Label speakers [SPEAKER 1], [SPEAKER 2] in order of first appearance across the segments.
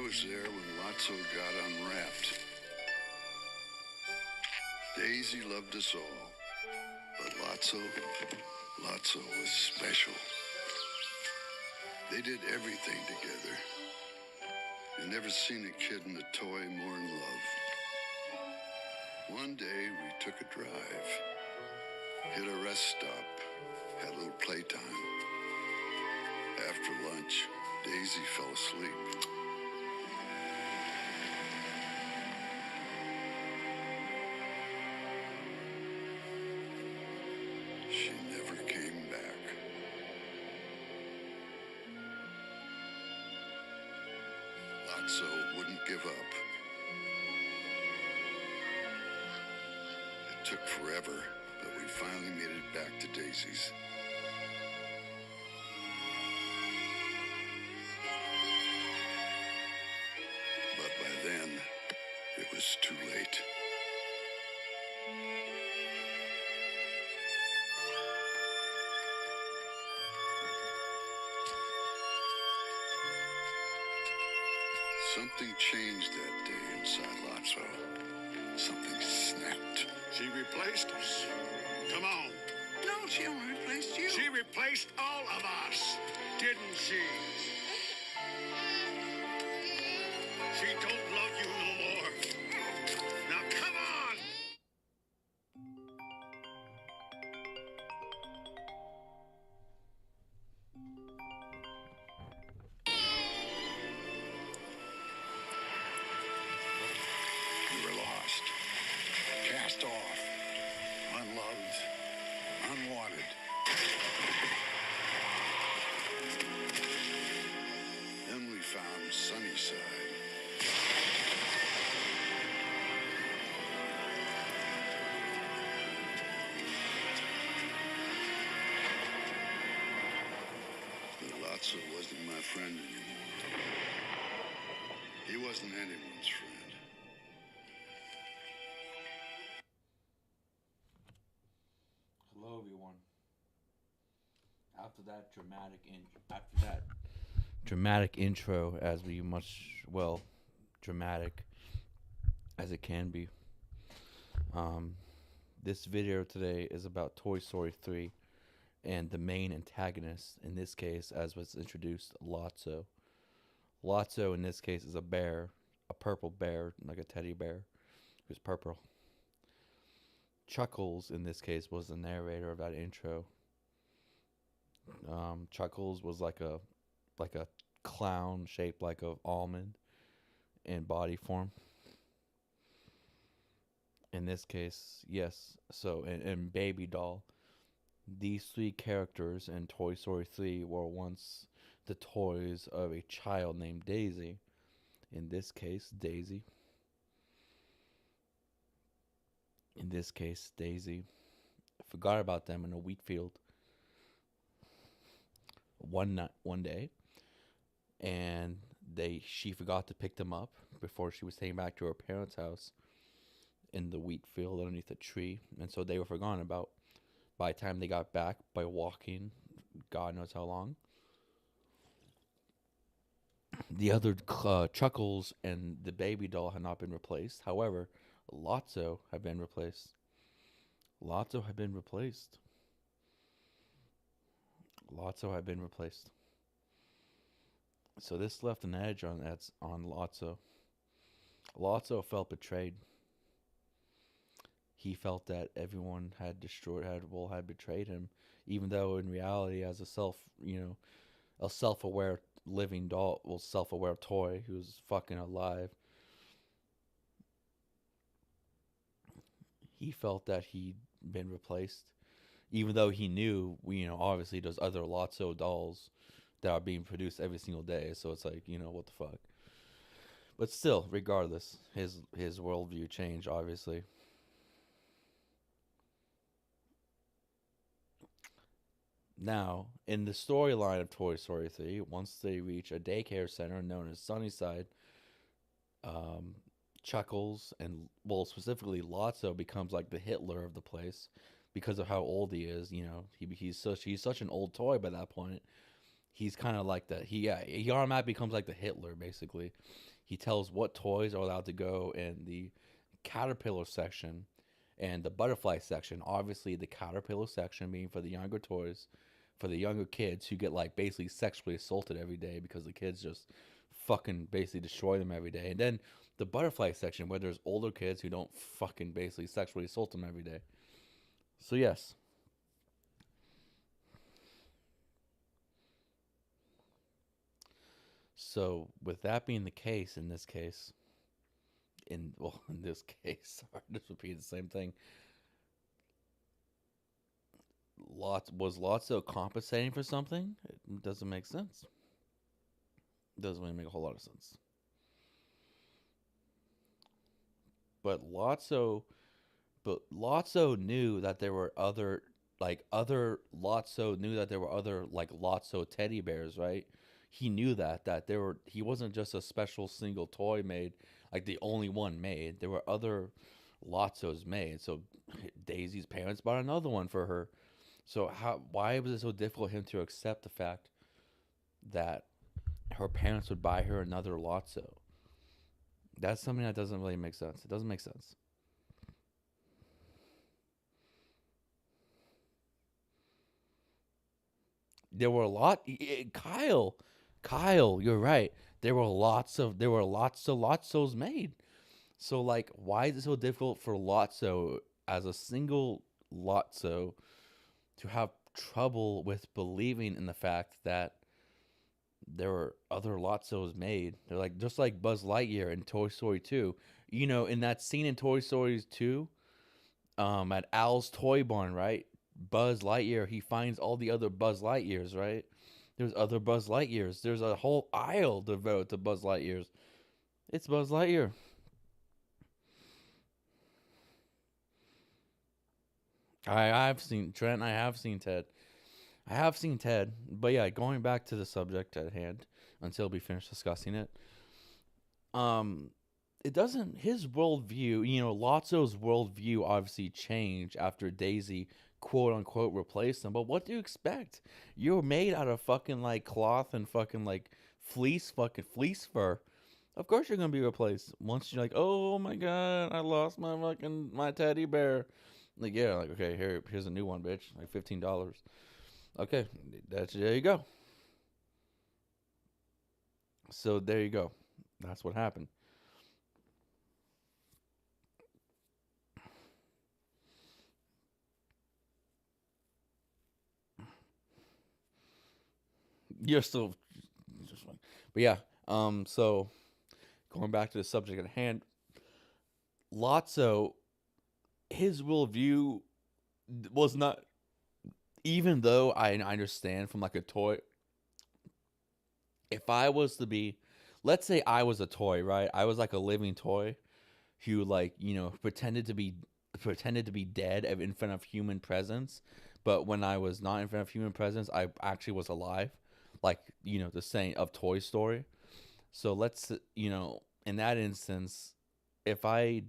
[SPEAKER 1] was there when Lotso got unwrapped. Daisy loved us all, but Lotso was special. They did everything together. You never seen a kid and a toy more in love. One day we took a drive, hit a rest stop, had a little playtime. After lunch, Daisy fell asleep. She never came back. Lotso wouldn't give up. It took forever, but we finally made it back to Daisy's. But by then, it was too late. Something changed that day inside Lotso. Something snapped.
[SPEAKER 2] She replaced us. Come on.
[SPEAKER 1] No, she only replaced you.
[SPEAKER 2] She replaced all of us, didn't she? She don't love you no more. Now come on!
[SPEAKER 1] You were lost, cast off, unloved, unwanted. Then we found Sunnyside. But Lotso wasn't my friend anymore. He wasn't anyone's friend.
[SPEAKER 3] Hello, everyone. After that dramatic intro, as we dramatic as it can be. This video today is about Toy Story 3 and the main antagonist, in this case, as was introduced, Lotso. Lotso, in this case, is a bear, a purple bear, like a teddy bear, who's purple. Chuckles, in this case, was the narrator of that intro. Chuckles was like a clown shaped like an almond in body form. In this case, yes. So, and Baby Doll. These three characters in Toy Story 3 were once the toys of a child named Daisy. In this case, Daisy forgot about them in a wheat field one day, and she forgot to pick them up before she was taken back to her parents' house in the wheat field underneath a tree, and so they were forgotten about. By the time they got back, by walking God knows how long, the other Chuckles and the Baby Doll had not been replaced. However, Lotso had been replaced. So this left an edge on Lotso. Lotso felt betrayed. He felt that everyone had betrayed him, even though in reality, as a self-aware living doll, self-aware toy who was fucking alive, he felt that he'd been replaced, even though he knew, obviously there's other Lotso dolls that are being produced every single day. So it's like, what the fuck. But still, regardless, his worldview changed, obviously. Now, in the storyline of Toy Story 3, once they reach a daycare center known as Sunnyside, Chuckles and, specifically Lotso becomes like the Hitler of the place because of how old he is. He's such an old toy by that point. He's kind of like he automatically becomes like the Hitler, basically. He tells what toys are allowed to go in the caterpillar section and the butterfly section. Obviously, the caterpillar section being for the younger toys, for the younger kids who get like basically sexually assaulted every day because the kids just fucking basically destroy them every day. And then the butterfly section where there's older kids who don't fucking basically sexually assault them every day. So yes. So with that being the case, in this case, in this case, sorry, just repeat the same thing. Was Lotso compensating for something? It doesn't make sense. It doesn't really make a whole lot of sense. But Lotso knew that there were other Lotso knew that there were other like Lotso teddy bears, right? He knew that there were he wasn't just a special single toy made, like the only one made. There were other Lotsos made. So Daisy's parents bought another one for her. So why was it so difficult for him to accept the fact that her parents would buy her another Lotso? That's something that doesn't really make sense. It doesn't make sense. There were a lot. Kyle, you're right. There were lots of Lotsos made. So like, why is it so difficult for Lotso as a single Lotso to have trouble with believing in the fact that there were other Lotsos made? They're like just like Buzz Lightyear in Toy Story 2. You know, in that scene in Toy Story 2, at Al's Toy Barn, right? Buzz Lightyear, he finds all the other Buzz Lightyears, right? There's other Buzz Lightyears. There's a whole aisle devoted to Buzz Lightyears. It's Buzz Lightyear. I've seen Trent. I have seen Ted. I have seen Ted. But yeah, going back to the subject at hand until we finish discussing it. Um, it doesn't. His worldview, Lotso's worldview obviously changed after Daisy quote unquote replaced him. But what do you expect? You're made out of fucking like cloth and fucking like fleece fur. Of course you're gonna be replaced. Once you're like, oh my god, I lost my teddy bear. Like, yeah, like, okay, here's a new one, bitch. Like $15. Okay, there you go. So there you go. That's what happened. You're still just fine. But yeah, so going back to the subject at hand, Lotso, his worldview was not, even though I understand from like a toy, if I was to be, let's say I was a toy, right? I was like a living toy who like, pretended to be dead in front of human presence, but when I was not in front of human presence, I actually was alive. Like, the saying of Toy Story. So let's, in that instance, if I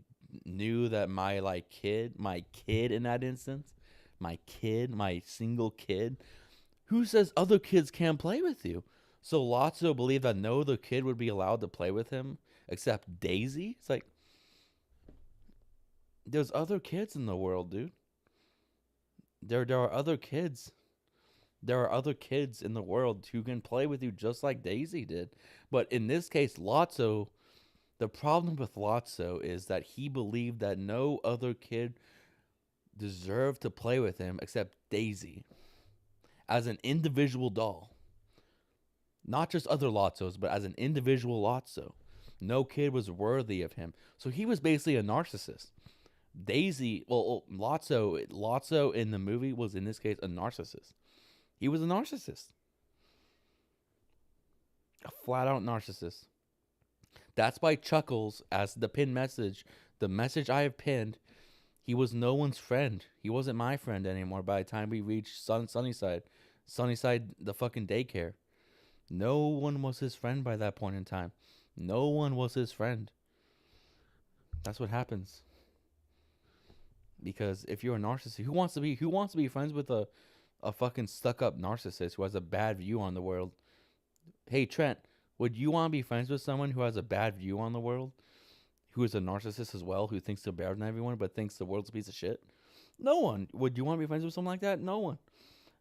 [SPEAKER 3] knew that my kid in that instance, my single kid, who says other kids can't play with you? So Lotso believed that no other kid would be allowed to play with him except Daisy. It's like, there's other kids in the world, dude. There are other kids. There are other kids in the world who can play with you just like Daisy did. But in this case, Lotso, the problem with Lotso is that he believed that no other kid deserved to play with him except Daisy as an individual doll. Not just other Lotsos, but as an individual Lotso. No kid was worthy of him. So he was basically a narcissist. Daisy, Lotso in the movie was in this case a narcissist. He was a narcissist. A flat out narcissist. That's why Chuckles, as the pinned message, the message I have pinned, he was no one's friend. He wasn't my friend anymore by the time we reached Sunnyside. Sunnyside, the fucking daycare. No one was his friend by that point in time. No one was his friend. That's what happens. Because if you're a narcissist, who wants to be friends with a fucking stuck up narcissist who has a bad view on the world? Hey Trent, Would you want to be friends with someone who has a bad view on the world, who is a narcissist as well, who thinks they're better than everyone, but thinks the world's a piece of shit? No one. Would you want to be friends with someone like that? No one.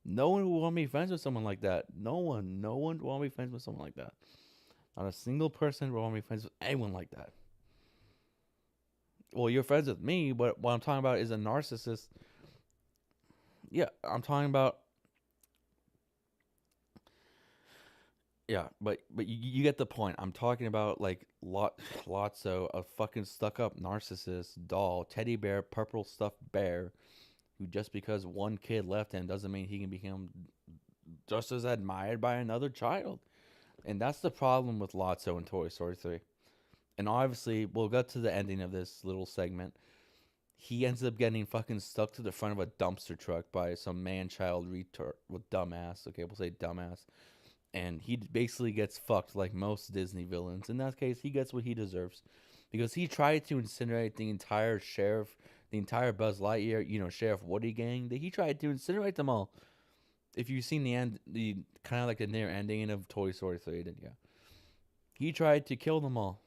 [SPEAKER 3] No one would want to be friends with someone like that. No one. No one would want to be friends with someone like that. Not a single person would want to be friends with anyone like that. Well, you're friends with me, but what I'm talking about is a narcissist. Yeah, I'm talking about. Yeah, but you get the point. I'm talking about like Lotso, a fucking stuck up narcissist doll, teddy bear, purple stuffed bear, who just because one kid left him doesn't mean he can become just as admired by another child. And that's the problem with Lotso in Toy Story 3. And obviously, we'll get to the ending of this little segment. He ends up getting fucking stuck to the front of a dumpster truck by some man child retard with dumbass. Okay, we'll say dumbass. And he basically gets fucked like most Disney villains. In that case, he gets what he deserves. Because he tried to incinerate the entire sheriff, the entire Buzz Lightyear, Sheriff Woody gang. He tried to incinerate them all. If you've seen the end, the kind of like the near ending of Toy Story 3, then yeah. He tried to kill them all.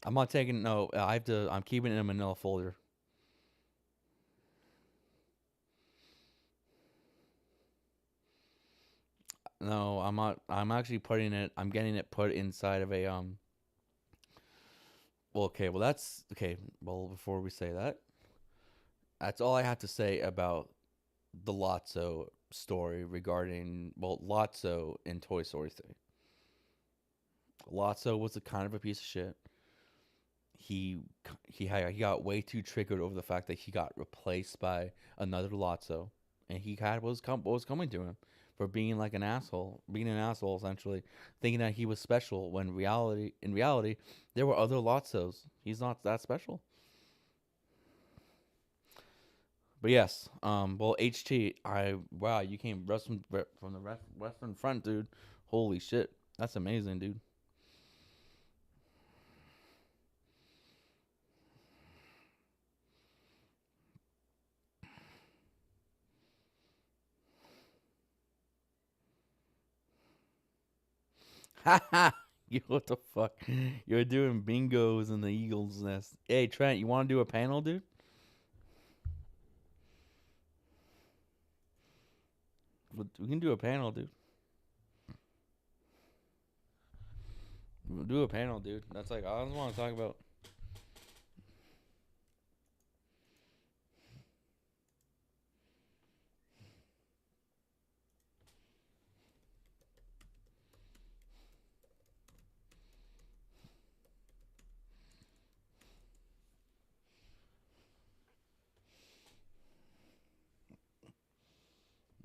[SPEAKER 3] I'm not taking, no, I'm keeping it in a manila folder. No, I'm not, I'm actually I'm getting it put inside of a, well, okay, well, okay, well, before we say that, that's all I have to say about the Lotso story regarding, well, Lotso in Toy Story 3. Lotso was a kind of a piece of shit. He he got way too triggered over the fact that he got replaced by another Lotso, and he had what was coming to him for being like being an asshole essentially, thinking that he was special when in reality there were other Lotsos. He's not that special. But yes, well, HT, wow, you came from the Western Front, dude. Holy shit, that's amazing, dude. Haha, you what the fuck? You're doing bingos in the Eagles nest. Hey Trent, you want to do a panel, dude? We can do a panel, dude. We'll do a panel, dude. That's like I just want to talk about.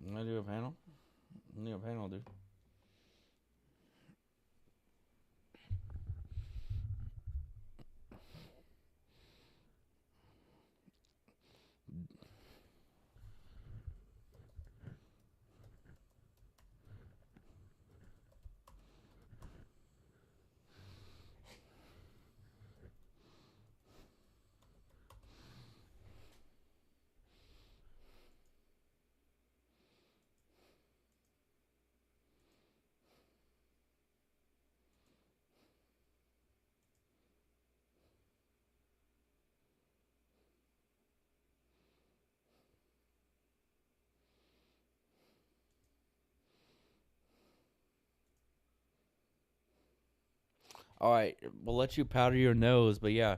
[SPEAKER 3] You want to do a panel? Do a panel, dude. All right, we'll let you powder your nose, but yeah,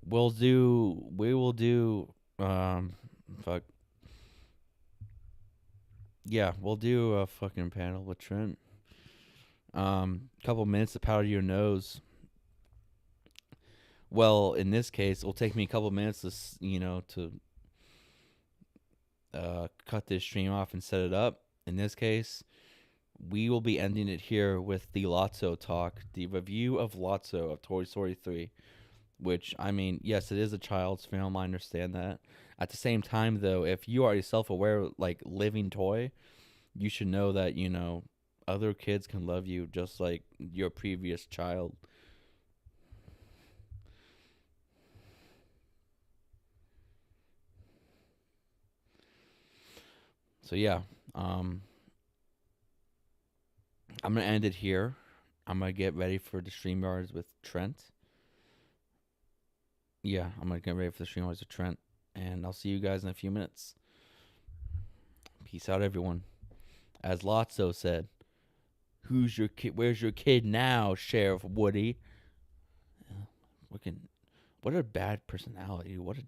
[SPEAKER 3] we will do fuck yeah, we'll do a fucking panel with Trent. Couple minutes to powder your nose. Well, in this case, it'll take me a couple minutes to to cut this stream off and set it up. In this case, we will be ending it here with the Lotso talk, the review of Lotso of Toy Story 3. Which, I mean, yes, it is a child's film. I understand that. At the same time, though, if you are a self-aware, like, living toy, you should know that, other kids can love you just like your previous child. So, yeah. Um, I'm gonna end it here. I'm gonna get ready for the StreamYards with Trent. Yeah, I'm gonna get ready for the StreamYards with Trent, and I'll see you guys in a few minutes. Peace out, everyone. As Lotso said, "Who's your kid? Where's your kid now, Sheriff Woody?" What a bad personality. What a